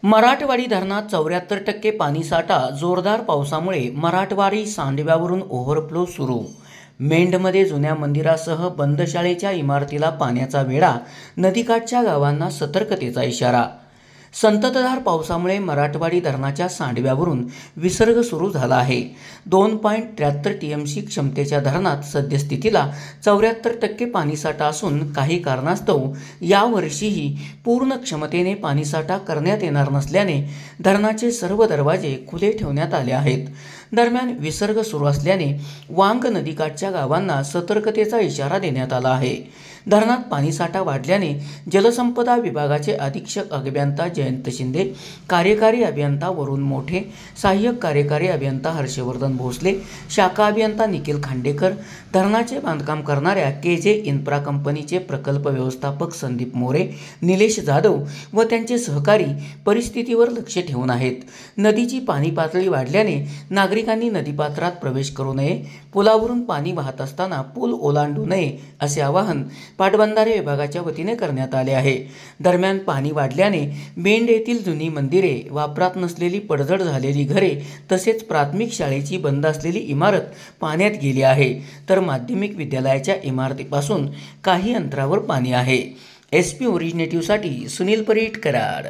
मराठवाडी धरणात 74% पाणीसाठा. जोरदार पावसामुळे मराठवाडी सांडव्यावरून ओव्हरफ्लो सुरू. मेंढमध्ये जुन्या मंदिरासह बंद शाळेच्या इमारतीला पाण्याचा वेढा. नदीकाठच्या गावांना सतर्कतेचा इशारा. संततधार पावसामुळे मराठवाडी धरणाच्या सांडव्यावरून विसर्ग सुरू झाला आहे. 2.73 टीएमसी क्षमतेच्या धरणात सद्यस्थितीला 74% पाणीसाठा असून काही कारणास्तव यावर्षीही पूर्ण क्षमतेने पाणीसाठा करण्यात येणार नसल्याने धरणाचे सर्व दरवाजे खुले ठेवण्यात आले आहेत. दरम्यान विसर्ग सुरू असल्याने वांग नदीकाठच्या गावांना सतर्कतेचा इशारा देण्यात आला आहे. धरणात पाणीसाठा वाढल्याने जलसंपदा विभागाचे अधीक्षक अभियंता जयंत शिंदे, कार्यकारी अभियंता वरुण मोठे, सहाय्यक कार्यकारी अभियंता हर्षवर्धन भोसले, शाखा अभियंता निखिल खांडेकर, धरणाचे बांधकाम करणाऱ्या केजे इन्फ्रा कंपनीचे प्रकल्प व्यवस्थापक संदीप मोरे, निलेश जाधव व त्यांचे सहकारी परिस्थितीवर लक्ष ठेवून आहेत. नदीची पाणी पातळी वाढल्याने नागरिकांनी नदीपात्रात प्रवेश करू नये. पुलावरून पाणी वाहत असताना पूल ओलांडू नये असे आवाहन पाटबंधारे विभागाच्या वतीने करण्यात आले आहे. दरम्यान पाणी वाढल्याने मेंढ येथील जुनी मंदिरे, वापरात नसलेली पडझड झालेली घरे तसेच प्राथमिक शाळेची बंद असलेली इमारत पाण्यात गेली आहे, तर माध्यमिक विद्यालयाच्या इमारतीपासून काही अंतरावर पाणी आहे. SP ओरिजिनेटिव्हसाठी सुनील परीट, कराड.